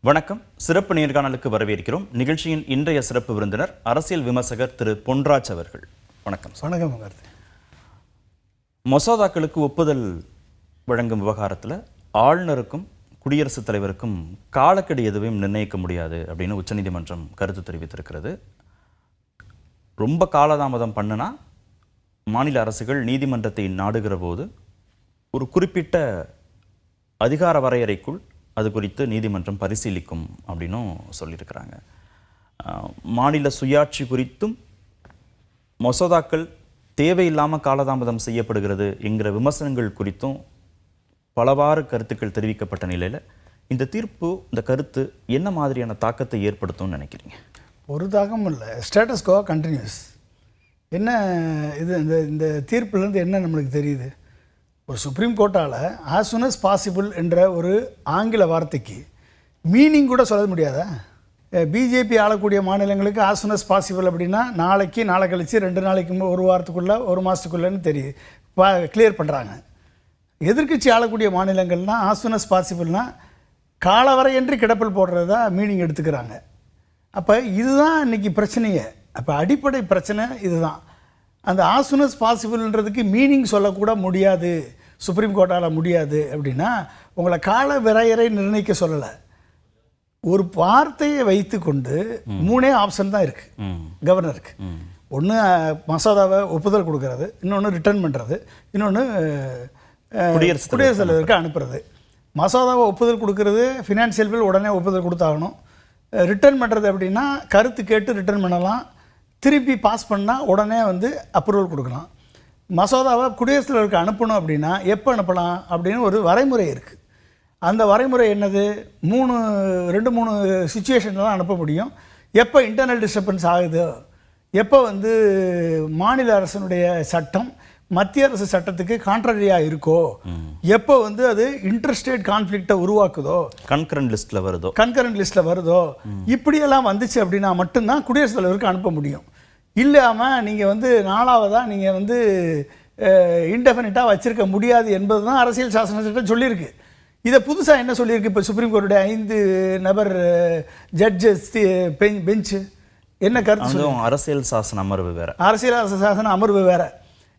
வணக்கம். சிறப்பு நேர்காணலுக்கு வரவேற்கிறோம். நிகழ்ச்சியின் இன்றைய சிறப்பு விருந்தினர் அரசியல் விமர்சகர் திரு பொன்ராஜ் அவர்கள். வணக்கம். வணக்கம். மசோதாக்களுக்கு ஒப்புதல் வழங்கும் விவகாரத்தில் ஆளுநருக்கும் குடியரசுத் தலைவருக்கும் காலக்கெடு எதுவும் நிர்ணயிக்க முடியாது அப்படின்னு உச்சநீதிமன்றம் கருத்து தெரிவித்திருக்கிறது. ரொம்ப காலதாமதம் பண்ணுனா மாநில அரசுகள் நீதிமன்றத்தை நாடுகிற போது ஒரு குறிப்பிட்ட அதிகார வரையறைக்குள் அது குறித்து நீதிமன்றம் பரிசீலிக்கும் அப்படின்னும் சொல்லியிருக்கிறாங்க. மாநில சுயாட்சி குறித்தும் மசோதாக்கள் தேவையில்லாமல் காலதாமதம் செய்யப்படுகிறது என்கிற விமர்சனங்கள் குறித்தும் பலவாறு கருத்துக்கள் தெரிவிக்கப்பட்ட நிலையில் இந்த தீர்ப்பு, இந்த கருத்து என்ன மாதிரியான தாக்கத்தை ஏற்படுத்தும்னு நினைக்கிறீங்க? ஒரு தாக்கம் இல்லை, ஸ்டேட்டஸ் கோ கண்டினியூஸ். என்ன இது இந்த தீர்ப்புலேருந்து என்ன நம்மளுக்கு தெரியுது? ஒரு சுப்ரீம் கோர்ட்டால் ஆஸ் சூன் அஸ் பாசிபிள் என்ற ஒரு ஆங்கில வார்த்தைக்கு மீனிங் கூட சொல்ல முடியாதா? பிஜேபி ஆளக்கூடிய மாநிலங்களுக்கு ஆஸ் சூன் அஸ் பாசிபிள் அப்படின்னா நாளைக்கு, நாளை கழித்து, 2 நாளைக்கு, ஒரு வாரத்துக்குள்ளே, ஒரு மாதத்துக்குள்ளேன்னு தெரியுது, கிளியர் பண்ணுறாங்க. எதிர்க்கட்சி ஆளக்கூடிய மாநிலங்கள்னால் ஆஸ் சூன் அஸ் பாசிபிள்னால் காலவரையின்றி கிடப்பில் போடுறது தான் மீனிங் எடுத்துக்கிறாங்க. அப்போ இதுதான் இன்றைக்கி பிரச்சனையே. அப்போ அடிப்படை பிரச்சனை இதுதான். அந்த ஆஸ் சூன் அஸ் பாசிபிள்ன்றதுக்கு மீனிங் சொல்லக்கூட முடியாது, சுப்ரீம் கோர்ட்டால் முடியாது அப்படின்னா உங்களை கால வரையறை நிர்ணயிக்க சொல்லலை. ஒரு வார்த்தையை வைத்து கொண்டு 3 ஆப்ஷன் தான் இருக்குது கவர்னருக்கு. ஒன்று மசோதாவை ஒப்புதல் கொடுக்கறது, இன்னொன்று ரிட்டர்ன் பண்ணுறது, இன்னொன்று குடியரசுத் தலைவருக்கு அனுப்புறது. மசோதாவை ஒப்புதல் கொடுக்கறது ஃபினான்ஷியல் பில் உடனே ஒப்புதல் கொடுத்தாகணும். ரிட்டர்ன் பண்ணுறது அப்படின்னா கருத்து கேட்டு ரிட்டர்ன் பண்ணலாம், திருப்பி பாஸ் பண்ணால் உடனே அப்ரூவல் கொடுக்கலாம். மசோதாவை குடியரசுத் தலைவருக்கு அனுப்பணும் அப்படின்னா எப்போ அனுப்பலாம் அப்படின்னு ஒரு வரைமுறை இருக்குது. அந்த வரைமுறை என்னது? 2-3 சுச்சுவேஷனில் தான் அனுப்ப முடியும். எப்போ இன்டர்னல் டிஸ்டர்பன்ஸ் ஆகுதோ, எப்போ மாநில அரசனுடைய சட்டம் மத்திய அரசு சட்டத்துக்கு கான்ட்ரரியாக இருக்கோ, எப்போ அது இன்டர்ஸ்டேட் கான்ஃப்ளிக்டை உருவாக்குதோ, கன்கரண்ட் லிஸ்ட்டில் வருதோ, இப்படியெல்லாம் வந்துச்சு அப்படின்னா மட்டும்தான் குடியரசுத் தலைவருக்கு அனுப்ப முடியும். இல்லாமல் நீங்கள் 4ஆவதாக நீங்கள் இன்டெஃபினிட்டாக வச்சுருக்க முடியாது என்பது தான் அரசியல் சாசன சட்டம் சொல்லியிருக்கு. இதை புதுசாக என்ன சொல்லியிருக்கு? இப்போ சுப்ரீம் கோர்ட்டுடைய 5 நபர் ஜட்ஜஸ் பெஞ்சு என்ன கருத்து? அரசியல் சாசன அமர்வு வேறு, அரசியல் சாசன அமர்வு வேறு.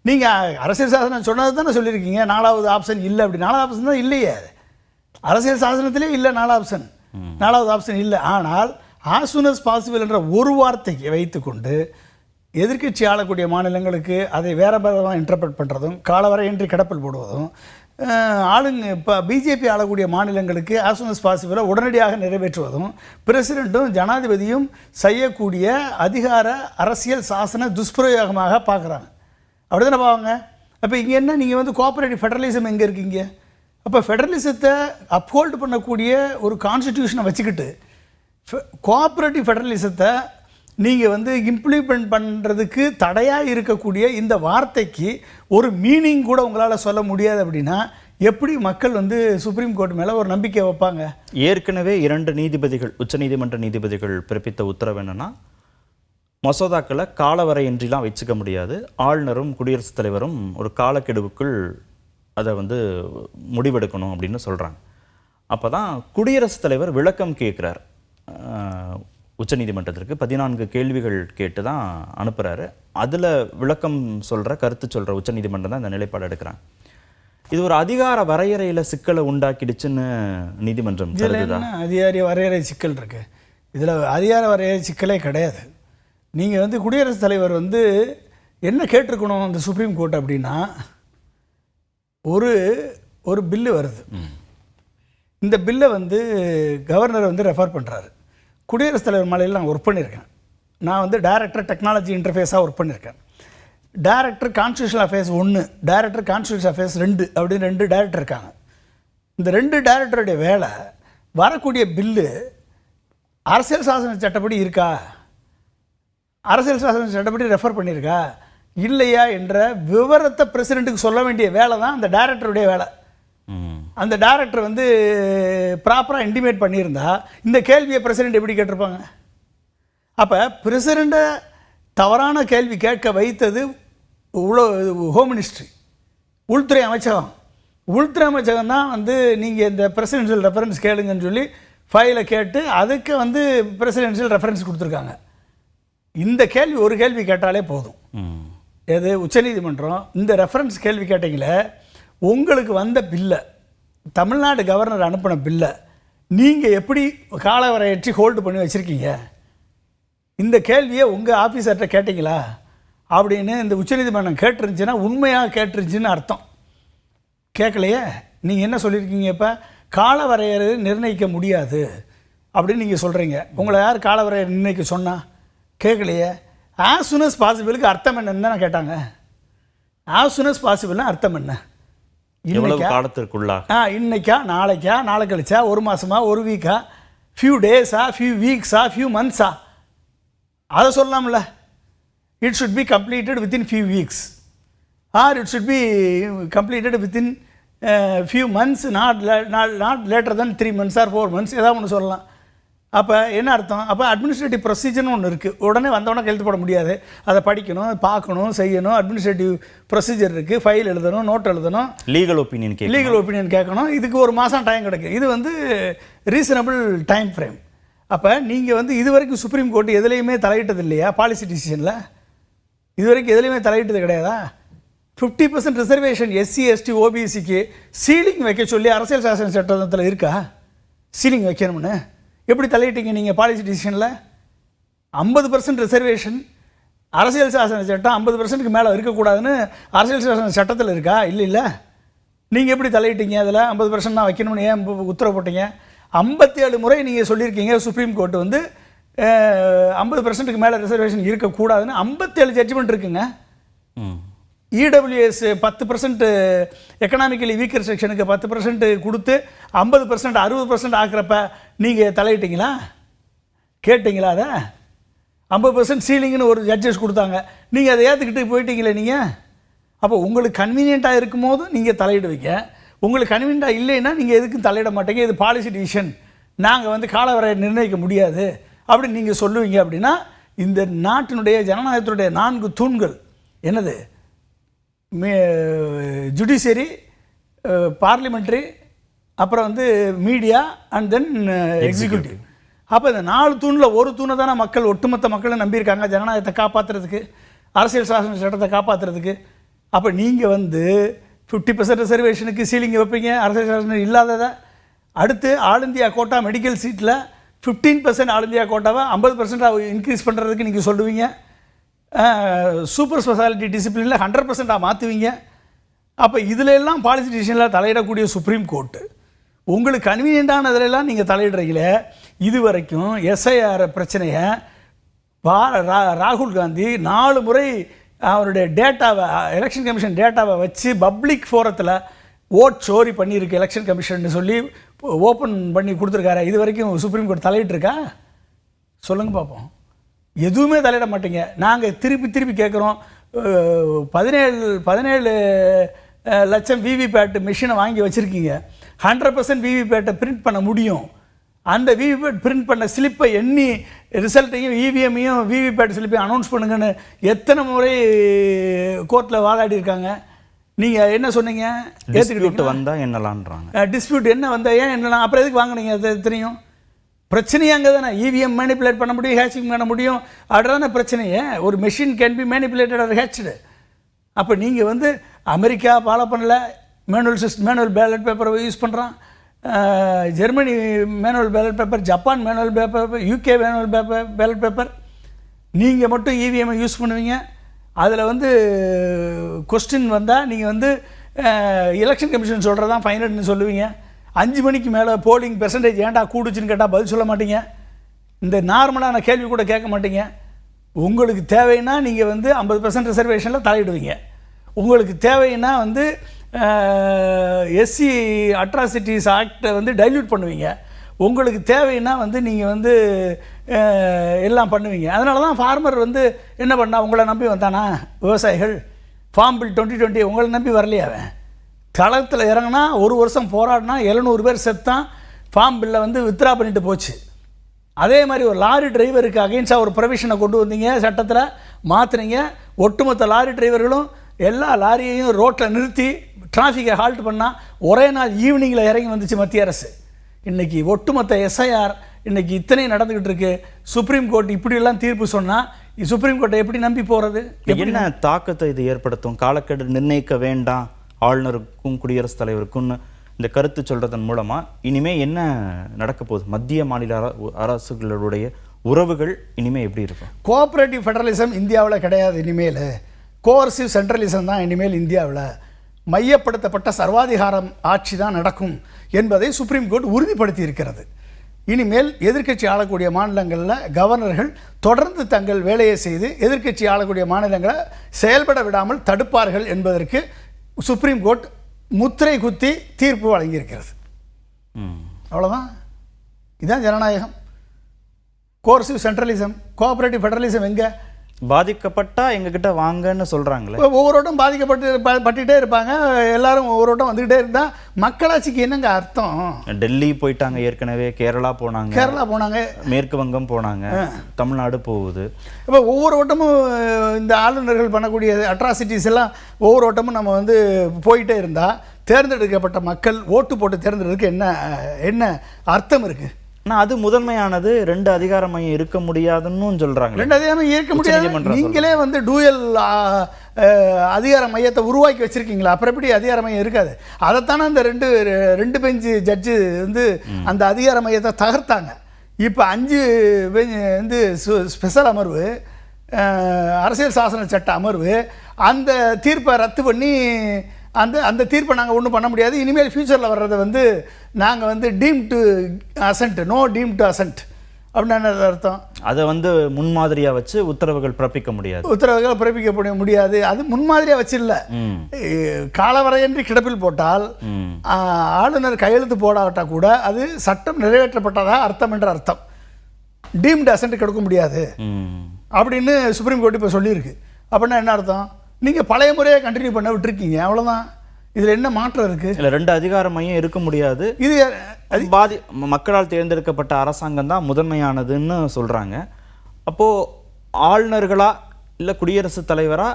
நீங்கள் அரசியல் சாசனம் சொன்னது தானே சொல்லியிருக்கீங்க 4வது ஆப்ஷன் இல்லை அப்படி. 4வது ஆப்ஷன் தான் இல்லையே, அரசியல் சாசனத்திலே இல்லை 4வது ஆப்ஷன் இல்லை. ஆனால் ஆஸ் சூன் அஸ் பாசிபிள் என்ற ஒரு வார்த்தைக்கு வைத்துக்கொண்டு எதிர்க்கட்சி ஆளக்கூடிய மாநிலங்களுக்கு அதை வேறு விதமாக இன்டர்பிரட் பண்ணுறதும், காலவரையின்றி கிடப்பில் போடுவதும், இப்போ பிஜேபி ஆளக்கூடிய மாநிலங்களுக்கு ஆஸ் சூன் அஸ் பாசிபிளை உடனடியாக நிறைவேற்றுவதும் பிரசிடெண்ட்டும் ஜனாதிபதியும் செய்யக்கூடிய அதிகார அரசியல் சாசன துஷ்பிரயோகமாக பார்க்குறாங்க. அப்படி தானே பாவாங்க. அப்போ இங்கே என்ன, நீங்கள் கோஆப்ரேட்டிவ் ஃபெடரலிசம் எங்கே இருக்கீங்க? அப்போ ஃபெடரலிசத்தை அப்ஹோல்டு பண்ணக்கூடிய ஒரு கான்ஸ்டிடியூஷனை வச்சுக்கிட்டு கோஆப்ரேட்டிவ் ஃபெடரலிசத்தை நீங்கள் இம்ப்ளிமெண்ட் பண்ணுறதுக்கு தடையாக இருக்கக்கூடிய இந்த வார்த்தைக்கு ஒரு மீனிங் கூட உங்களால் சொல்ல முடியாது அப்படின்னா எப்படி மக்கள் சுப்ரீம் கோர்ட் மேலே ஒரு நம்பிக்கை வைப்பாங்க? ஏற்கனவே 2 நீதிபதிகள், உச்சநீதிமன்ற நீதிபதிகள் பிறப்பித்த உத்தரவு என்னென்னா, மசோதாக்களை காலவரையின்றிலாம் வச்சுக்க முடியாது, ஆளுநரும் குடியரசுத் தலைவரும் ஒரு காலக்கெடுவுக்குள் அதை முடிவெடுக்கணும் அப்படின்னு சொல்கிறாங்க. அப்போ தான் குடியரசுத் தலைவர் விளக்கம் கேட்குறார் உச்சநீதிமன்றத்திற்கு. 14 கேள்விகள் கேட்டு தான் அனுப்புகிறாரு. அதில் விளக்கம் சொல்கிற, கருத்து சொல்கிற உச்சநீதிமன்றம் தான் இந்த நிலைப்பாடு எடுக்கிறாங்க. இது ஒரு அதிகார வரையறையில் சிக்கலை உண்டாக்கிடுச்சுன்னு நீதிமன்றம் கருதுதா? அதிகார வரையறை சிக்கல் இருக்குது இதில். அதிகார வரையறை சிக்கலே கிடையாது. நீங்கள் குடியரசுத் தலைவர் என்ன கேட்டிருக்கணும் அந்த சுப்ரீம் கோர்ட் அப்படின்னா, ஒரு பில்லு வருது, இந்த பில்லை கவர்னர் ரெஃபர் பண்ணுறாரு. குடியரசுத் தலைவர் மலையில் நான் ஒர்க் பண்ணியிருக்கேன். நான் டைரக்டர் டெக்னாலஜி இன்டர்ஃபேஸாக ஒர்க் பண்ணியிருக்கேன். Director constitutional affairs 1, director constitutional affairs 2 அப்படின்னு 2 டைரக்டர் இருக்காங்க. இந்த 2 டைரக்டருடைய வேலை, வரக்கூடிய பில்லு அரசியல் சாசன சட்டப்படி இருக்கா, அரசியல் சாசன சட்டப்படி ரெஃபர் பண்ணியிருக்கா இல்லையா என்ற விவரத்தை பிரசிடெண்ட்டுக்கு சொல்ல வேண்டிய வேலை தான் அந்த டைரக்டருடைய வேலை. அந்த டைரக்டர் ப்ராப்பராக இன்டிமேட் பண்ணியிருந்தா இந்த கேள்வியை பிரசிடெண்ட் எப்படி கேட்டிருப்பாங்க? அப்போ பிரசிடெண்ட்டை தவறான கேள்வி கேட்க வைத்தது ஹோம் மினிஸ்ட்ரி, உள்துறை அமைச்சகம். உள்துறை அமைச்சகம் தான் நீங்கள் இந்த பிரசிடென்ஷியல் ரெஃபரன்ஸ் கேளுங்கன்னு சொல்லி ஃபைலை கேட்டு அதுக்கு வந்து பிரசிடென்ஷியல் ரெஃபரன்ஸ் கொடுத்துருக்காங்க. இந்த கேள்வி ஒரு கேள்வி கேட்டாலே போதும். எது உச்சநீதிமன்றம் இந்த ரெஃபரன்ஸ் கேள்வி கேட்டீங்களே, உங்களுக்கு வந்த பில்லை, தமிழ்நாடு கவர்னர் அனுப்பின பில்லை நீங்கள் எப்படி காலவரையற்றி ஹோல்டு பண்ணி வச்சுருக்கீங்க, இந்த கேள்வியை உங்கள் ஆஃபீஸர்கிட்ட கேட்டிங்களா அப்படின்னு இந்த உச்சநீதிமன்றம் கேட்டுருந்துச்சுன்னா உண்மையாக கேட்டுருந்துச்சின்னு அர்த்தம். கேட்கலையே. நீங்கள் என்ன சொல்லியிருக்கீங்க? இப்போ காலவரையறை நிர்ணயிக்க முடியாது அப்படின்னு நீங்கள் சொல்கிறீங்க. உங்களை யார் காலவரையறை நிர்ணயிக்க சொன்னால்? கேட்கலையே. ஆஸ் சூன் அஸ் பாசிபிளுக்கு அர்த்தம் என்னன்னு தான் கேட்டாங்க. ஆஸ் சூன் அஸ் பாசிபிள்னா அர்த்தம் என்ன? இன்னைக்கா காலத்திற்குள்ளா, இன்னைக்கா, நாளைக்கா, நாளை கழிச்சா, ஒரு மாதமா, ஒரு வீக்கா, ஃபியூ டேஸா, ஃபியூ வீக்ஸா, ஃபியூ மந்த்ஸா, அதை சொல்லலாம்ல. It should be completed within few weeks or it should be completed within few months, not later than 3 months or 4 months, ஏதாவது ஒன்று சொல்லலாம். அப்போ என்ன அர்த்தம்? அப்போ அட்மினிஸ்ட்ரேட்டிவ் ப்ரொசீஜர்னு ஒன்று இருக்குது. உடனே வந்தவொடனே கையெழுத்து போட முடியாது. அதை படிக்கணும், பார்க்கணும், செய்யணும். அட்மினிஸ்ட்ரேட்டிவ் ப்ரொசீஜர் இருக்குது. ஃபைல் எழுதணும், நோட் எழுதணும், லீகல் ஒப்பீனியன் கேட்கணும். இதுக்கு ஒரு மாதம் டைம் கிடைக்கும். இது வந்து ரீசனபிள் டைம் ஃப்ரேம். அப்போ நீங்கள் வந்து இது வரைக்கும் சுப்ரீம் கோர்ட் எதுலேயுமே தலையிட்டது இல்லையா? பாலிசி டிசிஷனில் இது வரைக்கும் எதுலேயுமே தலையிட்டது கிடையாதா? 50% ரிசர்வேஷன் எஸ்சி எஸ்டி ஓபிசிக்கு சீலிங் வைக்க சொல்லி அரசியல் சாசன சட்டத்தில் இருக்கா? சீலிங் வைக்கணும்னு எப்படி தலையிட்டீங்க நீங்கள் பாலிசி டிசிஷனில்? 50% ரிசர்வேஷன் அரசியல் சாசன சட்டம் 50%க்கு மேலே இருக்கக்கூடாதுன்னு அரசியல் சாசன சட்டத்தில் இருக்கா? இல்லை. நீங்கள் எப்படி தலையிட்டீங்க? அதில் 50% தான் வைக்கணும்னு ஏன் உத்தரவு போட்டீங்க? 57 முறை நீங்கள் சொல்லியிருக்கீங்க சுப்ரீம் கோர்ட் வந்து 50%க்கு மேலே ரிசர்வேஷன் இருக்கக்கூடாதுன்னு. 57 ஜட்ஜ்மெண்ட் இருக்குங்க. இடபிள்யூஎஸ் 10% எக்கனாமிக்கலி வீக்கர் செக்ஷனுக்கு 10% கொடுத்து 50% 60% ஆக்குறப்ப நீங்கள் தலையிட்டீங்களா? கேட்டிங்களா? அதை 50% சீலிங்னு ஒரு ஜட்ஜஸ் கொடுத்தாங்க, நீங்கள் அதை ஏற்றுக்கிட்டு போயிட்டீங்களே நீங்கள். அப்போ உங்களுக்கு கன்வீனியண்ட்டாக இருக்கும் போது நீங்கள் தலையிடுவீங்க, உங்களுக்கு கன்வீனியண்ட்டாக இல்லைன்னா நீங்கள் எதுக்கும் தலையிட மாட்டீங்க. இது பாலிசி டிசிஷன், நாங்கள் வந்து காலவரை நிர்ணயிக்க முடியாது அப்படின்னு நீங்கள் சொல்லுவீங்க. அப்படின்னா இந்த நாட்டினுடைய ஜனநாயகத்தினுடைய 4 தூண்கள் என்னது? ஜுடிஷியரி, பார்லிமெண்ட்ரி, அப்புறம் வந்து மீடியா அண்ட் தென் எக்ஸிக்யூட்டிவ். அப்போ இந்த 4 தூணில் ஒரு தூணை தானே மக்கள், ஒட்டுமொத்த மக்களும் நம்பியிருக்காங்க ஜனநாயகத்தை காப்பாற்றுறதுக்கு, அரசியல் சாசன சட்டத்தை காப்பாற்றுறதுக்கு. அப்போ நீங்கள் வந்து 50% ரிசர்வேஷனுக்கு சீலிங் வைப்பீங்க, அரசியல் சாசனம் இல்லாததை. அடுத்து ஆல் இந்தியா கோட்டா மெடிக்கல் சீட்டில் 15% ஆல் இந்தியா கோட்டாவை 50% இன்க்ரீஸ் பண்ணுறதுக்கு நீங்கள் சொல்லுவீங்க. சூப்பர் ஸ்பெஷாலிட்டி டிசிப்ளினில் 100% மாற்றுவீங்க. அப்போ இதில் எல்லாம் பாலிசி டிசிஷனில் தலையிடக்கூடிய சுப்ரீம் கோர்ட்டு உங்களுக்கு கன்வீனியண்டானதுலாம் நீங்கள் தலையிடுறீங்களே. இது வரைக்கும் எஸ்ஐஆர் பிரச்சனையை ராகுல் காந்தி 4 முறை அவருடைய டேட்டாவை, எலெக்ஷன் கமிஷன் டேட்டாவை வச்சு பப்ளிக் ஃபோரத்தில் ஓட் சோரி பண்ணியிருக்கு எலெக்ஷன் கமிஷன் சொல்லி ஓப்பன் பண்ணி கொடுத்துருக்காரு. இது வரைக்கும் சுப்ரீம் கோர்ட் தலையிட்டிருக்கா? சொல்லுங்கள் பார்ப்போம். எதுவுமே தலையிட மாட்டீங்க. நாங்கள் திருப்பி கேட்குறோம். 17 லட்சம் விவிபேட் மிஷினை வாங்கி வச்சுருக்கீங்க. 100% விவிபேட்டை பிரிண்ட் பண்ண முடியும். அந்த விவிபேட் பிரிண்ட் பண்ண ஸ்லிப்பை எண்ணி ரிசல்ட்டையும் இவிஎம்மையும் விவிபேட் ஸ்லிப்பையும் அனௌன்ஸ் பண்ணுங்கன்னு எத்தனை முறை கோர்ட்டில் வாதாடி இருக்காங்க. நீங்கள் என்ன சொன்னீங்க? ஏற்றுக்கிட்டு வந்தால் என்னலான்றாங்க. டிஸ்பியூட் என்ன வந்தால் ஏன் என்னலாம், அப்புறம் எதுக்கு வாங்கினீங்க? அது தெரியும். பிரச்சனையே அங்கே தானே. இவிஎம் மேனிப்புலேட் பண்ண முடியும், ஹேச்சிங் பண்ண முடியும், அதுதானே பிரச்சனையே. ஒரு machine can be manipulated or hacked. அப்போ நீங்கள் வந்து அமெரிக்கா ஃபாலோ பண்ணல, மேனுவல் பேலட் பேப்பரை யூஸ் பண்ணுறான். Germany manual ballot paper, Japan manual paper, UK manual ballot paper. நீங்கள் மட்டும் இவிஎம்ஐ யூஸ் பண்ணுவீங்க. அதில் வந்து கொஸ்டின் வந்தால் நீங்கள் வந்து எலெக்ஷன் கமிஷன் சொல்கிறதான் ஃபைனல்னு சொல்லுவீங்க. 5 மணிக்கு மேலே போலிங் பெர்சன்டேஜ் ஏன்டா கூடுச்சுன்னு கேட்டால் பதில் சொல்ல மாட்டீங்க. இந்த நார்மலான கேள்வி கூட கேட்க மாட்டீங்க. உங்களுக்கு தேவைன்னா நீங்கள் வந்து 50% ரிசர்வேஷனில் தலையிடுவீங்க. உங்களுக்கு தேவைன்னா வந்து எஸ்சி அட்ராசிட்டிஸ் ஆக்டை வந்து டைல்யூட் பண்ணுவீங்க. உங்களுக்கு தேவைன்னா வந்து நீங்கள் வந்து எல்லாம் பண்ணுவீங்க. அதனால தான் ஃபார்மர் வந்து என்ன பண்ணா, உங்களை நம்பி வந்தானா விவசாயிகள்? ஃபார்ம் பில் 2020 உங்களை நம்பி வரலையா? அவன் களத்தில் இறங்கினா 1 வருஷம் போராடினா 700 பேர் செத்தான். ஃபார்ம் பில்லை வந்து வித்ரா பண்ணிட்டு போச்சு. அதே மாதிரி ஒரு லாரி டிரைவருக்கு அகெயின்ஸ்டாக ஒரு ப்ரொவிஷனை கொண்டு வந்தீங்க, சட்டத்தில் மாற்றுறீங்க. ஒட்டுமொத்த லாரி டிரைவர்களும் எல்லா லாரியையும் ரோட்டில் நிறுத்தி டிராஃபிக்கை ஹால்ட் பண்ணால் ஒரே நாள் ஈவினிங்கில் இறங்கி வந்துச்சு மத்திய அரசு. இன்றைக்கி ஒட்டுமொத்த எஸ்ஐஆர் இன்றைக்கி இத்தனை நடந்துக்கிட்டு இருக்கு. சுப்ரீம் கோர்ட் இப்படியெல்லாம் தீர்ப்பு சொன்னால் சுப்ரீம் கோர்ட்டை எப்படி நம்பி போகிறது? என்ன தாக்கத்தை இது ஏற்படுத்தும்? காலக்கெடு நிர்ணயிக்க வேண்டாம் ஆளுநருக்கும் குடியரசுத் தலைவருக்கும் இந்த கருத்து சொல்றதன் மூலமா இனிமே என்ன நடக்க போகுது? மத்திய மாநில அரசுகளுடைய உறவுகள் இனிமே எப்படி இருக்கும்? கோஆப்ரேட்டிவ் ஃபெடரலிசம் இந்தியாவில் கிடையாது. இனிமேல் கோஆர்சிவ் சென்ட்ரலிசம் தான் இனிமேல் இந்தியாவில். மையப்படுத்தப்பட்ட சர்வாதிகாரம் ஆட்சி தான் நடக்கும் என்பதை சுப்ரீம் கோர்ட் உறுதிப்படுத்தி இருக்கிறது. இனிமேல் எதிர்க்கட்சி ஆளக்கூடிய மாநிலங்களில் கவர்னர்கள் தொடர்ந்து தங்கள் வேலையை செய்து எதிர்க்கட்சி ஆளக்கூடிய மாநிலங்களை செயல்பட விடாமல் தடுப்பார்கள் என்பதற்கு சுப்ரீம் கோர்ட் முத்திரை குத்தி தீர்ப்பு வழங்கியிருக்கிறது. அவ்வளோதான். இதுதான் ஜனநாயகம். கோஆர்சிவ் சென்ட்ரலிசம், கோஆப்ரேட்டிவ் ஃபெடரலிசம் எங்கே? பாதிக்கப்பட்டா எங்ககிட்ட வாங்கன்னு சொல்றாங்களே. ஒவ்வொருவட்டம் பட்டுட்டே இருப்பாங்க. எல்லாரும் ஒவ்வொருவட்டம் வந்துகிட்டே இருந்தா மக்களாட்சிக்கு என்னங்க அர்த்தம்? டெல்லி போயிட்டாங்க, ஏற்கனவே கேரளா போனாங்க, மேற்கு வங்கம் போனாங்க, தமிழ்நாடு போகுது. இப்போ ஒவ்வொரு வட்டமும் இந்த ஆளுநர்கள் பண்ணக்கூடிய அட்ராசிட்டிஸ் எல்லாம் ஒவ்வொரு வட்டமும் நம்ம வந்து போயிட்டே இருந்தா தேர்ந்தெடுக்கப்பட்ட மக்கள் ஓட்டு போட்டு தேர்ந்தெடுக்க என்ன அர்த்தம் இருக்கு? ஆனால் அது முதன்மையானது. 2 அதிகார மையம் இருக்க முடியாதுன்னு சொல்றாங்க. 2 அதிகார மையம் இருக்க முடியாது. நீங்களே வந்து டூயல் அதிகார மையத்தை உருவாக்கி வச்சிருக்கீங்களா? அப்புறம் எப்படி அதிகார மையம் இருக்காது? அதைத்தானே அந்த ரெண்டு பெஞ்சு ஜட்ஜு வந்து அந்த அதிகார மையத்தை தகர்த்தாங்க. இப்போ 5 வந்து ஸ்பெஷல் அமர்வு, அரசியல் சாசன சட்ட அமர்வு அந்த தீர்ப்பை ரத்து பண்ணி அந்த தீர்ப்பை நாங்கள் ஒன்றும் பண்ண முடியாது. இனிமேல் ஃபியூச்சரில் வர்றதை வந்து நாங்கள் வந்து deemed to assent, no deemed to assent அப்படின்னு என்ன அர்த்தம்? அதை வந்து முன்மாதிரியாக வச்சு உத்தரவுகள் பிறப்பிக்க முடியாது. அது முன்மாதிரியாக வச்சு இல்லை, காலவரையின்றி கிடப்பில் போட்டால் ஆளுநர் கையெழுத்து போடாவிட்டால் கூட அது சட்டம் நிறைவேற்றப்பட்டதாக அர்த்தம் என்ற அர்த்தம். டீம்டு அசன்ட் கொடுக்க முடியாது அப்படின்னு சுப்ரீம் கோர்ட் இப்போ சொல்லியிருக்கு. அப்படின்னா என்ன அர்த்தம்? நீங்கள் பழைய முறையை கண்டினியூ பண்ண விட்டுருக்கீங்க, அவ்வளோதான். இதில் என்ன மாற்றம் இருக்குது? இல்லை, 2 அதிகார மையம் இருக்க முடியாது. இது மக்களால் தேர்ந்தெடுக்கப்பட்ட அரசாங்கம் தான் முதன்மையானதுன்னு சொல்கிறாங்க. அப்போது ஆளுநர்களா இல்லை குடியரசுத் தலைவரா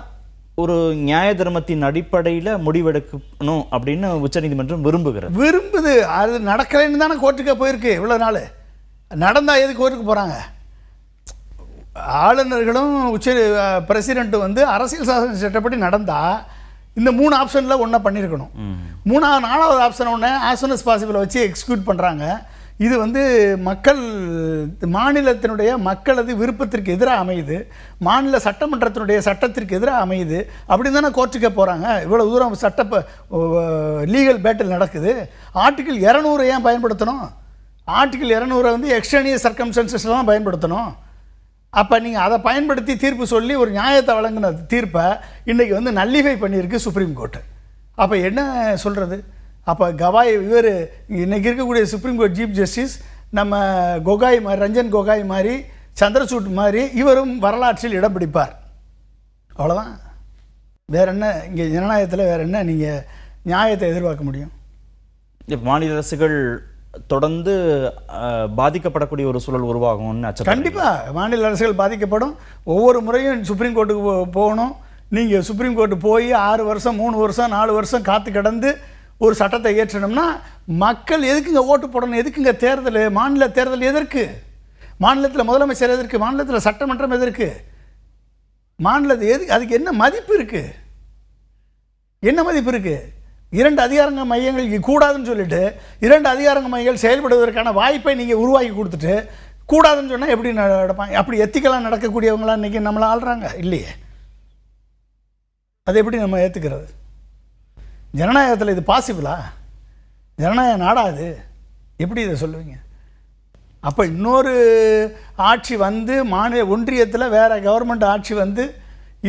ஒரு நியாய தர்மத்தின் அடிப்படையில் முடிவெடுக்கணும் அப்படின்னு உச்சநீதிமன்றம் விரும்புது. அது நடக்கலைன்னு தானே கோர்ட்டுக்கே போயிருக்கு இவ்வளோ நாள். நடந்தால் எது கோர்ட்டுக்கு போகிறாங்க? ஆளுநர்களும் பிரசிடெண்ட்டும் வந்து அரசியல் சாசன சட்டப்படி நடந்தால் இந்த 3 ஆப்ஷனில் ஒன்றா பண்ணியிருக்கணும். 4வது ஆப்ஷன் ஒன்று ஆஸ் சூன் அஸ் பாசிபிளை வச்சு எக்ஸிக்யூட் பண்ணுறாங்க. இது வந்து மாநிலத்தினுடைய மக்களது விருப்பத்திற்கு எதிராக அமையுது, மாநில சட்டமன்றத்தினுடைய சட்டத்திற்கு எதிராக அமையுது. அப்படி தானே கோர்ட்டுக்கே போகிறாங்க. இவ்வளோ தூரம் லீகல் பேட்டில் நடக்குது. ஆர்டிகிள் 200 ஏன் பயன்படுத்தணும்? ஆர்டிகிள் 200 வந்து எக்ஸ்ட்ரேனியஸ் சர்க்கம்ஸ்டன்சஸில் தான் பயன்படுத்தணும். அப்போ நீங்கள் அதை பயன்படுத்தி தீர்ப்பு சொல்லி ஒரு நியாயத்தை வழங்கின தீர்ப்பை இன்றைக்கி வந்து நல்லிஃபை பண்ணியிருக்கு சுப்ரீம் கோர்ட்டு. அப்போ என்ன சொல்கிறது? அப்போ இவர் இன்றைக்கி இருக்கக்கூடிய சுப்ரீம் கோர்ட் சீஃப் ஜஸ்டிஸ் நம்ம கோகாய் மாதிரி, ரஞ்சன் கோகாய் மாதிரி, சந்திரசூட் மாதிரி இவரும் வரலாற்றில் இடம் பிடிப்பார். அவ்வளோதான். வேற என்ன இங்கே ஜனநாயகத்தில் வேற என்ன நீங்கள் நியாயத்தை எதிர்பார்க்க முடியும்? மாநில அரசுகள் தொடர்ந்து பாதிக்கப்படக்கூடிய ஒரு சூழல் உருவாகும்னு கண்டிப்பாக மாநில அரசுகள் பாதிக்கப்படும். ஒவ்வொரு முறையும் சுப்ரீம் கோர்ட்டுக்கு போகணும். நீங்கள் சுப்ரீம் கோர்ட்டு போய் 6 வருஷம் 3 வருஷம் 4 வருஷம் காத்து கிடந்து ஒரு சட்டத்தை இயற்றணும்னா மக்கள் எதுக்குங்க ஓட்டு போடணும்? எதுக்குங்க தேர்தல்? மாநில தேர்தல் எதற்கு? மாநிலத்தில் முதலமைச்சர் எதற்கு? மாநிலத்தில் சட்டமன்றம் எதற்கு? மாநிலத்தில் அதுக்கு என்ன மதிப்பு இருக்குது? என்ன மதிப்பு இருக்குது? 2 அதிகாரங்க மையங்கள் கூடாதுன்னு சொல்லிட்டு 2 அதிகாரங்க மையங்கள் செயல்படுவதற்கான வாய்ப்பை நீங்கள் உருவாக்கி கொடுத்துட்டு கூடாதுன்னு சொன்னால் எப்படி நடப்பாங்க? அப்படி எத்திக்கெல்லாம் நடக்கக்கூடியவங்களாம் இன்றைக்கி நம்மளை ஆள்றாங்க இல்லையே. அதை எப்படி நம்ம ஏற்றுக்கிறது? ஜனநாயகத்தில் இது பாசிபிளா? ஜனநாயக நாடாது, எப்படி இதை சொல்லுவீங்க? அப்போ இன்னொரு ஆட்சி வந்து ஒன்றியத்தில் வேறு கவர்மெண்ட் ஆட்சி வந்து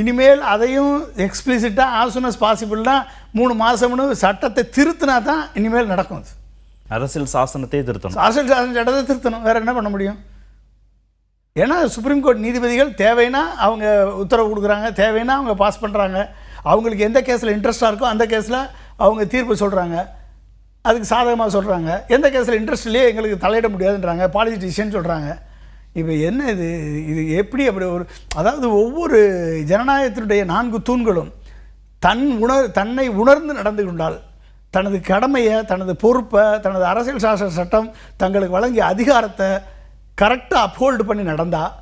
இனிமேல் அதையும் எக்ஸ்பிளிசிட்டாக ஆஸ் சூன் அஸ் பாசிபிள்னா 3 மாதம்னு சட்டத்தை திருத்தினா தான் இனிமேல் நடக்கும். அரசியல் சாசனத்தை திருத்தணும், அரசியல் சாசன சட்டத்தை திருத்தணும். வேறு என்ன பண்ண முடியும்? ஏன்னா சுப்ரீம் கோர்ட் நீதிபதிகள் தேவைன்னா அவங்க உத்தரவு கொடுக்குறாங்க, தேவைன்னா அவங்க பாஸ் பண்ணுறாங்க. அவங்களுக்கு எந்த கேஸில் இன்ட்ரெஸ்ட்டாக இருக்கோ அந்த கேஸில் அவங்க தீர்ப்பு சொல்கிறாங்க, அதுக்கு சாதகமாக சொல்கிறாங்க. எந்த கேஸில் இன்ட்ரெஸ்ட் இல்லையே எங்களுக்கு தலையிட முடியாதுன்றாங்க, பாலிட்டிஷியன் சொல்கிறாங்க. இப்போ என்ன இது எப்படி அப்படி ஒரு, அதாவது ஒவ்வொரு ஜனநாயகத்தினுடைய 4 தூண்களும் தன்னை உணர்ந்து நடந்து கொண்டால், தனது கடமையை, தனது பொறுப்பை, தனது அரசியல் சாசன சட்டம் தங்களுக்கு வழங்கிய அதிகாரத்தை கரெக்டாக அப்ஹோல்டு பண்ணி நடந்தால்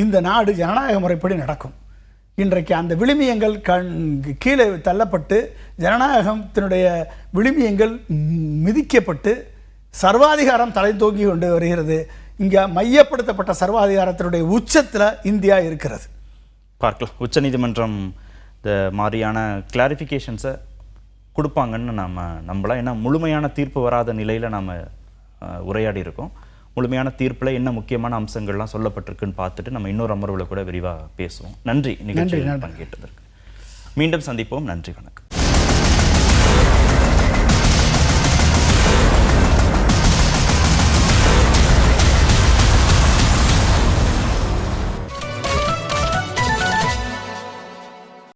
இந்த நாடு ஜனநாயக முறைப்படி நடக்கும். இன்றைக்கு அந்த விழுமியங்கள் கீழே தள்ளப்பட்டு ஜனநாயகத்தினுடைய விழுமியங்கள் மிதிக்கப்பட்டு சர்வாதிகாரம் தலை தூங்கி கொண்டு வருகிறது. இங்கே மையப்படுத்தப்பட்ட சர்வாதிகாரத்தினுடைய உச்சத்தில் இந்தியா இருக்கிறது. பார்க்கலாம். உச்சநீதிமன்றம் இந்த மாதிரியான கிளாரிஃபிகேஷன்ஸை கொடுப்பாங்கன்னு நாம் நம்பலாம். ஏன்னா முழுமையான தீர்ப்பு வராத நிலையில் நாம் உரையாடி இருக்கோம். முழுமையான தீர்ப்பில் என்ன முக்கியமான அம்சங்கள்லாம் சொல்லப்பட்டிருக்குன்னு பார்த்துட்டு நம்ம இன்னொரு அமர்வில் கூட விரிவாக பேசுவோம். நன்றி நிகழ்ச்சியில் பங்கேற்றதற்கு. மீண்டும் சந்திப்போம். நன்றி, வணக்கம்.